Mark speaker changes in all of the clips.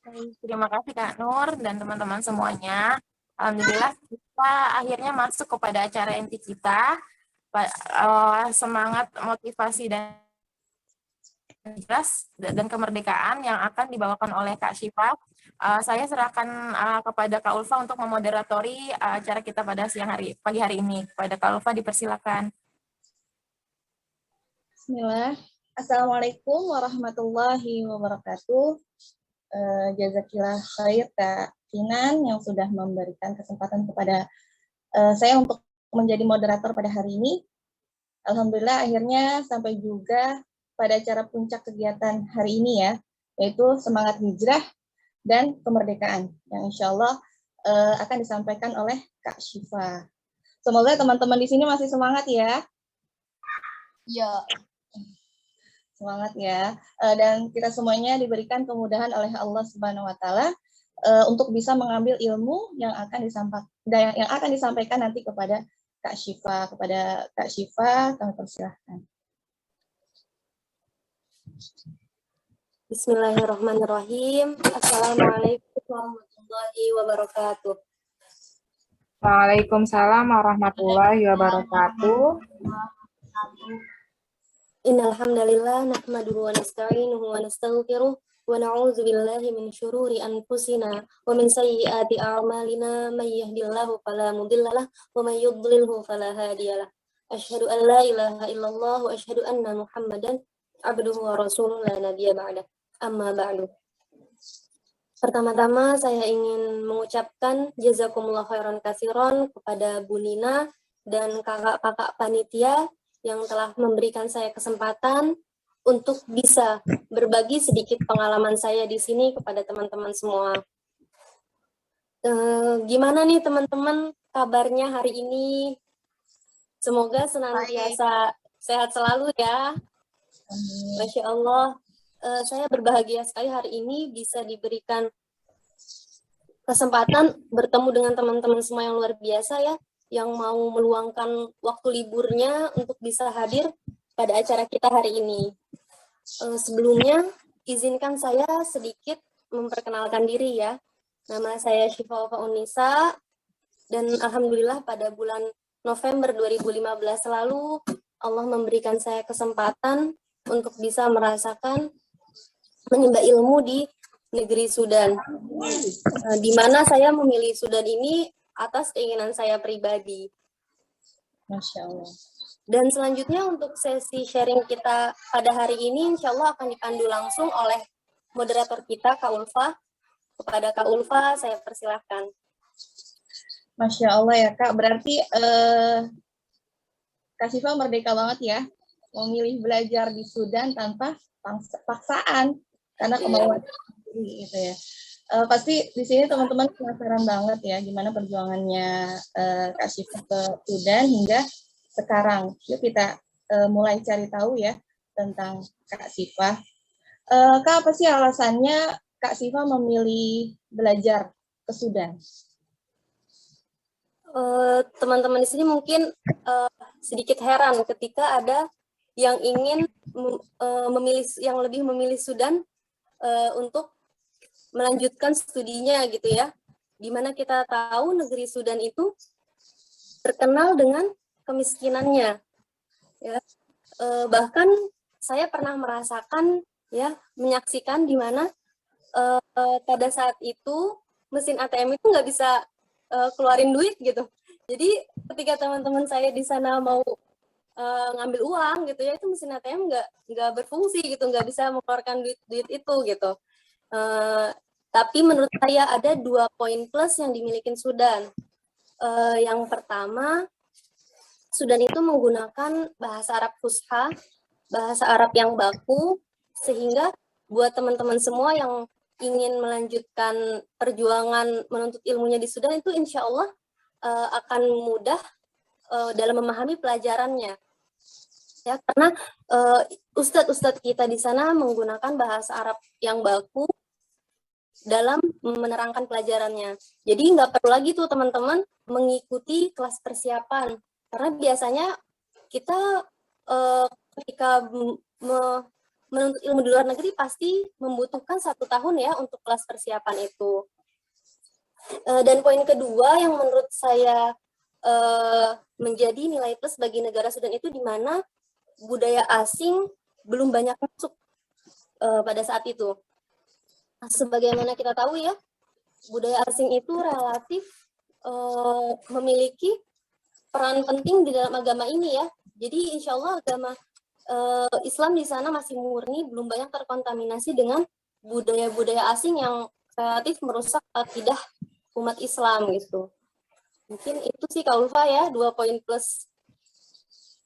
Speaker 1: Baik, terima kasih Kak Nur dan teman-teman semuanya. Alhamdulillah kita akhirnya masuk kepada acara inti kita. Semangat, motivasi dan jelas dan kemerdekaan yang akan dibawakan oleh Kak Syifa. Saya serahkan kepada Kak Ulfa untuk memoderatori acara kita pada pagi hari ini. Kepada Kak Ulfa dipersilakan.
Speaker 2: Bismillah. Assalamualaikum warahmatullahi wabarakatuh. Jazakillah khair Kak Kinan yang sudah memberikan kesempatan kepada saya untuk menjadi moderator pada hari ini. Alhamdulillah akhirnya sampai juga pada acara puncak kegiatan hari ini ya, yaitu semangat hijrah dan kemerdekaan yang insya Allah akan disampaikan oleh Kak Syifa. Semoga teman-teman di sini masih semangat ya.
Speaker 3: Ya.
Speaker 2: Semangat ya. Dan kita semuanya diberikan kemudahan oleh Allah Subhanahu wa taala untuk bisa mengambil ilmu yang akan disampaikan nanti kepada Kak Syifa. Kepada Kak Syifa kami persilahkan.
Speaker 3: Bismillahirrahmanirrahim. Assalamualaikum warahmatullahi wabarakatuh.
Speaker 4: Waalaikumsalam warahmatullahi wabarakatuh.
Speaker 3: Innal hamdalillah nahmaduhu wa nasta'inuhu wa nastaghfiruh wa na'udzu billahi min syururi anfusina wa min sayyiati a'malina may yahdihillahu fala mudhillalah wa may yudlilhu fala hadiyalah. Asyhadu an la ilaha illallah wa asyhadu anna Muhammadan abduhu wa rasuluhu la nabiyya ba'da. Amma ba'du. Pertama-tama saya ingin mengucapkan jazakumullah khairan katsiran kepada Bu Nina dan kakak-kakak panitia yang telah memberikan saya kesempatan untuk bisa berbagi sedikit pengalaman saya di sini kepada teman-teman semua. Gimana nih teman-teman kabarnya hari ini? Semoga senantiasa sehat selalu ya. Masya Allah. Saya berbahagia sekali hari ini bisa diberikan kesempatan bertemu dengan teman-teman semua yang luar biasa ya, yang mau meluangkan waktu liburnya untuk bisa hadir pada acara kita hari ini. Sebelumnya, izinkan saya sedikit memperkenalkan diri ya. Nama saya Syifa Unisa, dan Alhamdulillah pada bulan November 2015 lalu, Allah memberikan saya kesempatan untuk bisa merasakan menimba ilmu di negeri Sudan, di mana saya memilih Sudan ini atas keinginan saya pribadi.
Speaker 2: Masya Allah.
Speaker 3: Dan selanjutnya untuk sesi sharing kita pada hari ini, insya Allah akan dipandu langsung oleh moderator kita, Kak Ulfa. Kepada Kak Ulfa, saya persilahkan.
Speaker 2: Masya Allah ya Kak, berarti Kak Syifa merdeka banget ya, memilih belajar di Sudan tanpa paksaan, karena kemauan sendiri gitu ya. Pasti di sini teman-teman penasaran banget ya gimana perjuangannya Kak Syifa ke Sudan hingga sekarang. Yuk kita mulai cari tahu ya tentang Kak Syifa. Kak, apa sih alasannya Kak Syifa memilih belajar ke Sudan?
Speaker 3: Teman-teman di sini mungkin sedikit heran ketika ada yang ingin memilih Sudan untuk melanjutkan studinya gitu ya, dimana kita tahu negeri Sudan itu terkenal dengan kemiskinannya ya. Bahkan saya pernah merasakan ya, menyaksikan di mana pada saat itu mesin ATM itu nggak bisa keluarin duit gitu. Jadi ketika teman-teman saya di sana mau ngambil uang gitu ya, itu mesin ATM nggak berfungsi gitu, nggak bisa mengeluarkan duit itu gitu. Tapi menurut saya ada 2 poin plus yang dimiliki Sudan. Yang pertama, Sudan itu menggunakan bahasa Arab Fusha, bahasa Arab yang baku, sehingga buat teman-teman semua yang ingin melanjutkan perjuangan menuntut ilmunya di Sudan itu insya Allah akan mudah dalam memahami pelajarannya. Ya, karena ustadz-ustadz kita di sana menggunakan bahasa Arab yang baku dalam menerangkan pelajarannya. Jadi nggak perlu lagi tuh teman-teman mengikuti kelas persiapan. Karena biasanya kita ketika menuntut ilmu di luar negeri pasti membutuhkan 1 tahun ya untuk kelas persiapan itu. Dan poin kedua yang menurut saya menjadi nilai plus bagi negara Sudan itu di mana budaya asing belum banyak masuk pada saat itu. Sebagaimana kita tahu ya, budaya asing itu relatif memiliki peran penting di dalam agama ini ya. Jadi insya Allah agama Islam di sana masih murni, belum banyak terkontaminasi dengan budaya-budaya asing yang relatif merusak akidah umat Islam gitu. Mungkin itu sih Kak Ulfa ya, 2 poin plus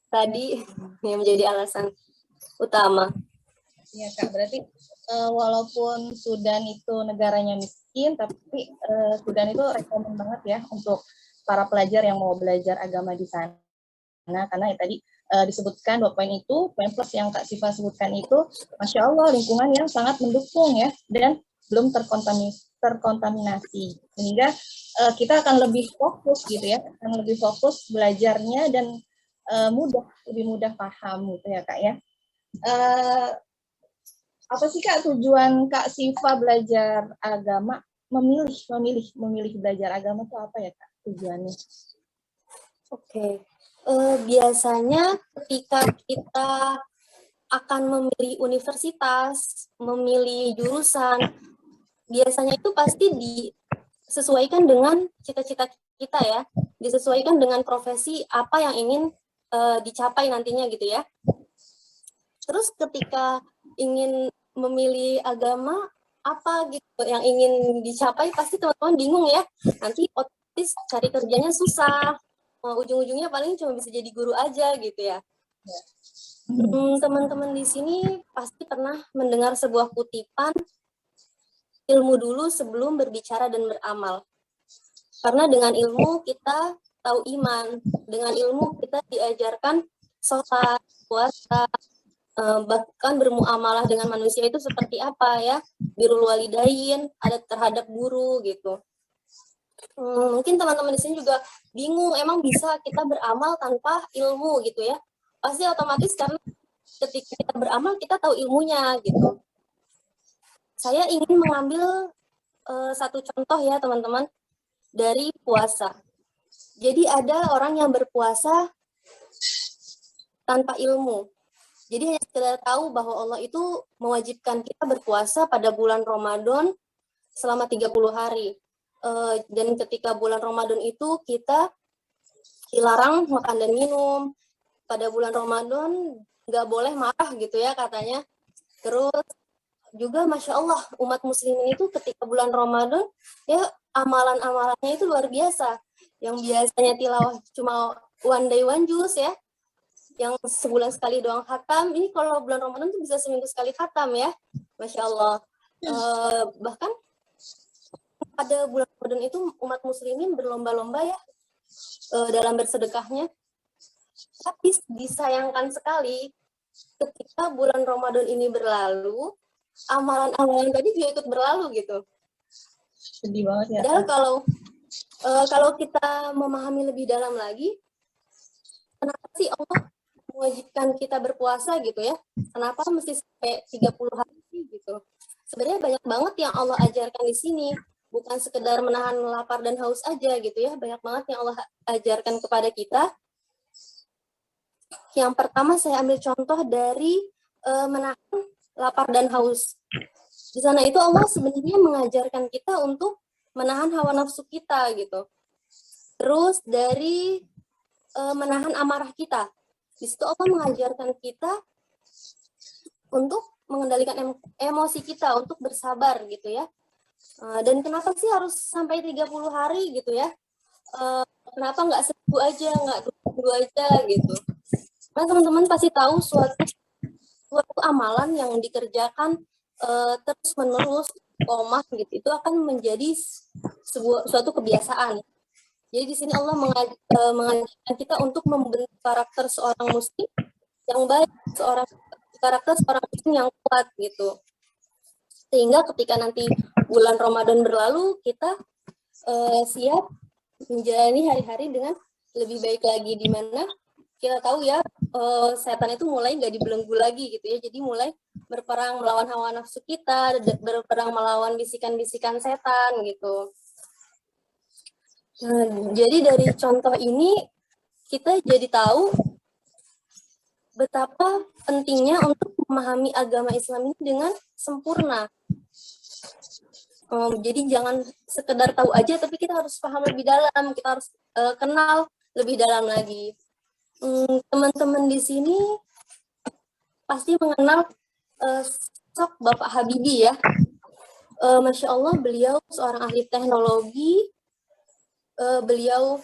Speaker 3: tadi yang menjadi alasan utama.
Speaker 2: Iya Kak, berarti walaupun Sudan itu negaranya miskin, tapi Sudan itu rekomen banget ya untuk para pelajar yang mau belajar agama di sana. Karena ya tadi disebutkan 2 poin itu, poin plus yang Kak Siva sebutkan itu, Masya Allah lingkungan yang sangat mendukung ya, dan belum terkontaminasi. Sehingga kita akan lebih fokus gitu ya, akan lebih fokus belajarnya dan lebih mudah paham gitu ya Kak ya. Apa sih Kak tujuan Kak Siva belajar agama, memilih belajar agama itu apa ya Kak tujuannya?
Speaker 3: Oke. Biasanya ketika kita akan memilih universitas, memilih jurusan, biasanya itu pasti disesuaikan dengan cita-cita kita ya, disesuaikan dengan profesi apa yang ingin dicapai nantinya gitu ya. Terus ketika ingin memilih agama apa gitu yang ingin dicapai, pasti teman-teman bingung ya, nanti otomatis cari kerjanya susah. Ujung-ujungnya paling cuma bisa jadi guru aja gitu ya. Teman-teman di sini pasti pernah mendengar sebuah kutipan, ilmu dulu sebelum berbicara dan beramal. Karena dengan ilmu kita tahu iman, dengan ilmu kita diajarkan sholat, puasa, bahkan bermuamalah dengan manusia itu seperti apa ya, birrul walidain, adat terhadap guru gitu. Mungkin teman-teman di sini juga bingung, emang bisa kita beramal tanpa ilmu gitu ya? Pasti otomatis karena ketika kita beramal kita tahu ilmunya gitu. Saya ingin mengambil satu contoh ya teman-teman dari puasa. Jadi ada orang yang berpuasa tanpa ilmu. Jadi hanya sekedar tahu bahwa Allah itu mewajibkan kita berpuasa pada bulan Ramadan selama 30 hari. Dan ketika bulan Ramadan itu kita dilarang makan dan minum. Pada bulan Ramadan nggak boleh marah gitu ya katanya. Terus juga Masya Allah umat muslimin itu ketika bulan Ramadan ya amalan-amalannya itu luar biasa. Yang biasanya tilawah cuma one day one juz ya, yang sebulan sekali doang khatam, ini kalau bulan Ramadan tuh bisa seminggu sekali khatam ya, Masya Allah. Bahkan pada bulan Ramadan itu umat muslimin berlomba-lomba ya dalam bersedekahnya. Tapi disayangkan sekali ketika bulan Ramadan ini berlalu, amalan-amalan tadi juga ikut berlalu gitu.
Speaker 2: Sedih banget ya.
Speaker 3: Padahal kalau kita memahami lebih dalam lagi, kenapa sih Allah mewajibkan kita berpuasa gitu ya? Kenapa mesti sampai 30 hari gitu? Sebenarnya banyak banget yang Allah ajarkan di sini. Bukan sekedar menahan lapar dan haus aja gitu ya. Banyak banget yang Allah ajarkan kepada kita. Yang pertama saya ambil contoh dari menahan lapar dan haus. Di sana itu Allah sebenarnya mengajarkan kita untuk menahan hawa nafsu kita gitu. Terus dari menahan amarah kita. Di situ Allah mengajarkan kita untuk mengendalikan emosi kita, untuk bersabar gitu ya. Dan kenapa sih harus sampai 30 hari gitu ya? Kenapa nggak seminggu aja, nggak 2 minggu aja gitu? Nah, teman-teman pasti tahu suatu amalan yang dikerjakan terus-menerus, komah gitu, itu akan menjadi suatu kebiasaan. Jadi di sini Allah mengajarkan kita untuk membentuk karakter seorang muslim yang baik, karakter seorang muslim yang kuat gitu. Sehingga ketika nanti bulan Ramadan berlalu, kita siap menjalani hari-hari dengan lebih baik lagi, di mana kita tahu ya setan itu mulai nggak dibelenggu lagi gitu ya, jadi mulai berperang melawan hawa nafsu kita, berperang melawan bisikan-bisikan setan gitu. Nah, jadi dari contoh ini kita jadi tahu betapa pentingnya untuk memahami agama Islam ini dengan sempurna. Jadi jangan sekedar tahu aja, tapi kita harus paham lebih dalam, kita harus kenal lebih dalam lagi. Teman-teman di sini pasti mengenal sosok Bapak Habibie ya. Masya Allah, beliau seorang ahli teknologi. Beliau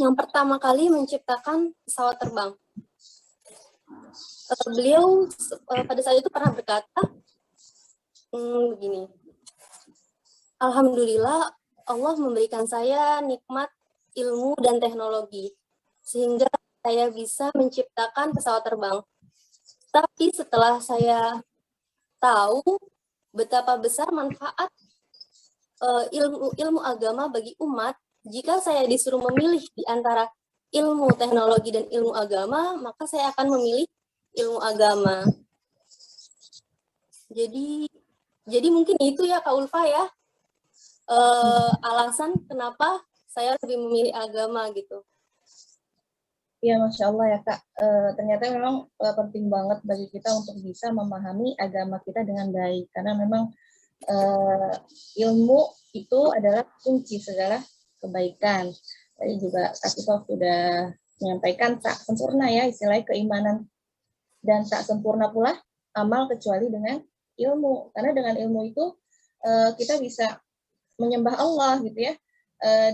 Speaker 3: yang pertama kali menciptakan pesawat terbang. Beliau pada saat itu pernah berkata, begini, Alhamdulillah Allah memberikan saya nikmat ilmu dan teknologi, sehingga saya bisa menciptakan pesawat terbang. Tapi setelah saya tahu betapa besar manfaat ilmu agama bagi umat, jika saya disuruh memilih di antara ilmu teknologi dan ilmu agama, maka saya akan memilih ilmu agama. Jadi mungkin itu ya Kak Ulfa ya, alasan kenapa saya lebih memilih agama gitu.
Speaker 2: Iya, Masya Allah ya Kak. Ternyata memang penting banget bagi kita untuk bisa memahami agama kita dengan baik. Karena memang ilmu itu adalah kunci segala kebaikan. Tadi juga Kak Sifah sudah menyampaikan tak sempurna ya istilahnya keimanan. Dan tak sempurna pula amal kecuali dengan ilmu. Karena dengan ilmu itu kita bisa menyembah Allah gitu ya,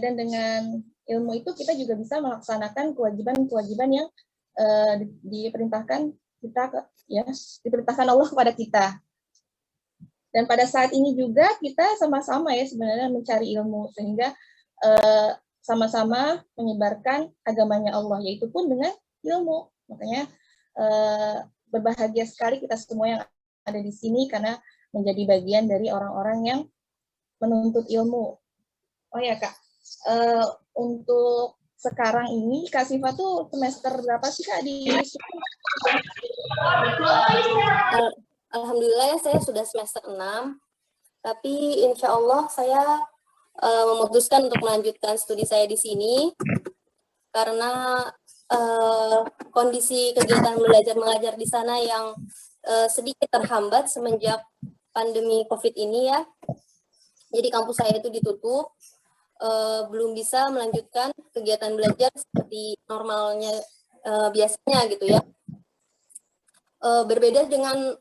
Speaker 2: dan dengan ilmu itu kita juga bisa melaksanakan kewajiban-kewajiban yang diperintahkan kita ya, diperintahkan Allah kepada kita. Dan pada saat ini juga kita sama-sama ya sebenarnya mencari ilmu sehingga sama-sama menyebarkan agamanya Allah, yaitu pun dengan ilmu. Makanya berbahagia sekali kita semua yang ada di sini karena menjadi bagian dari orang-orang yang menuntut ilmu. Oh ya Kak, untuk sekarang ini Kak Siva tuh semester berapa sih Kak di
Speaker 3: Alhamdulillah ya saya sudah semester 6, tapi insya Allah saya memutuskan untuk melanjutkan studi saya di sini karena kondisi kegiatan belajar mengajar di sana yang sedikit terhambat semenjak pandemi COVID ini ya. Jadi kampus saya itu ditutup, belum bisa melanjutkan kegiatan belajar seperti normalnya biasanya gitu ya. Berbeda dengan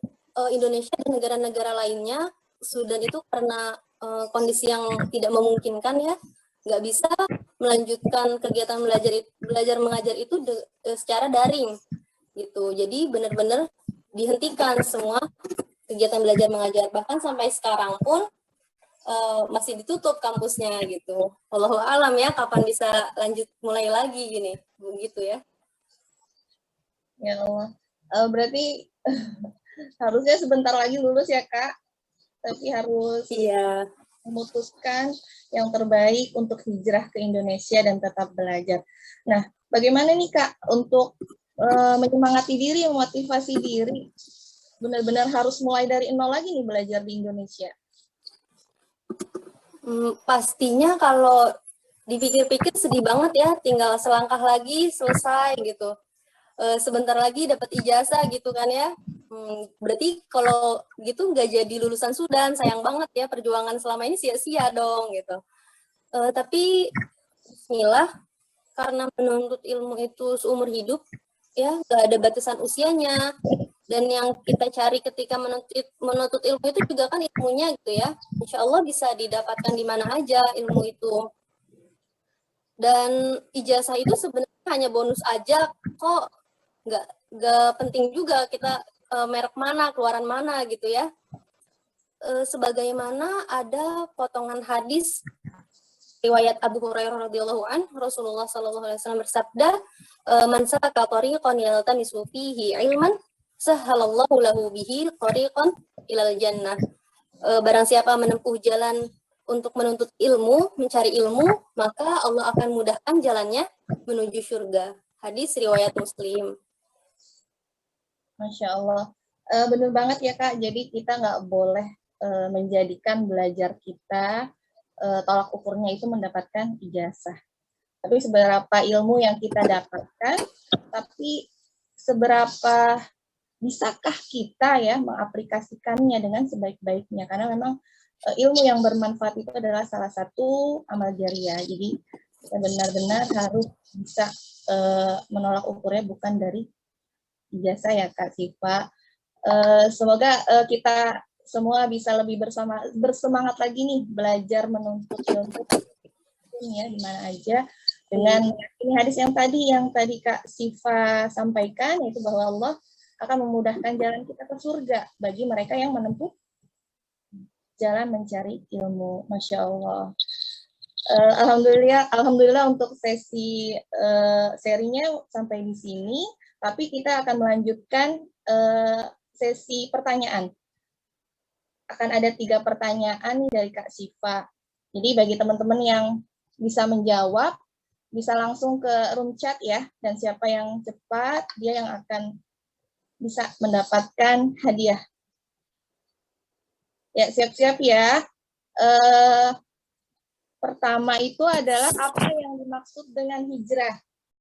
Speaker 3: Indonesia dan negara-negara lainnya, Sudan itu karena kondisi yang tidak memungkinkan ya, nggak bisa melanjutkan kegiatan belajar mengajar itu secara daring gitu. Jadi benar-benar dihentikan semua kegiatan belajar mengajar, bahkan sampai sekarang pun masih ditutup kampusnya gitu. Wallahu alam ya kapan bisa lanjut mulai lagi gini, begitu ya.
Speaker 2: Ya Allah. Berarti harusnya sebentar lagi lulus ya Kak, tapi harus memutuskan yang terbaik untuk hijrah ke Indonesia dan tetap belajar. Nah, bagaimana nih Kak untuk menyemangati diri, memotivasi diri, benar-benar harus mulai dari nol lagi nih belajar di Indonesia?
Speaker 3: Pastinya kalau dipikir-pikir sedih banget ya, tinggal selangkah lagi selesai gitu. Sebentar lagi dapat ijazah gitu kan ya. Berarti kalau gitu nggak jadi lulusan Sudan, sayang banget ya, perjuangan selama ini sia-sia dong gitu. Tapi bismillah, karena menuntut ilmu itu seumur hidup ya, nggak ada batasan usianya. Dan yang kita cari ketika menuntut ilmu itu juga kan ilmunya gitu ya. Insya Allah bisa didapatkan di mana aja ilmu itu. Dan ijazah itu sebenarnya hanya bonus aja kok, nggak penting juga kita merek mana, keluaran mana gitu ya. Sebagaimana ada potongan hadis riwayat Abu Hurairah radhiyallahu an, Rasulullah sallallahu alaihi wasallam bersabda, "Man salaka tariqan yaltamisu fihi ilman, sahhalallahu lahu bihi tariqan ilal jannah." Barang siapa menempuh jalan untuk menuntut ilmu, mencari ilmu, maka Allah akan mudahkan jalannya menuju surga. Hadis riwayat Muslim.
Speaker 2: Masya Allah. Benar banget ya Kak, jadi kita nggak boleh menjadikan belajar kita tolak ukurnya itu mendapatkan ijazah. Tapi seberapa ilmu yang kita dapatkan, tapi seberapa bisakah kita ya mengaplikasikannya dengan sebaik-baiknya. Karena memang ilmu yang bermanfaat itu adalah salah satu amal jariah. Jadi kita benar-benar harus bisa menolak ukurnya bukan dari ijazah ya Kak Siva. Semoga kita semua bisa lebih bersemangat lagi nih belajar menuntut ilmu ya di mana aja dengan ini hadis yang tadi Kak Siva sampaikan, yaitu bahwa Allah akan memudahkan jalan kita ke surga bagi mereka yang menempuh jalan mencari ilmu. Masya Allah. Alhamdulillah untuk sesi serinya sampai di sini, tapi kita akan melanjutkan sesi pertanyaan. Akan ada 3 pertanyaan dari Kak Siva. Jadi bagi teman-teman yang bisa menjawab, bisa langsung ke room chat ya, dan siapa yang cepat, dia yang akan bisa mendapatkan hadiah. Ya, siap-siap ya. Pertama itu adalah apa yang dimaksud dengan hijrah.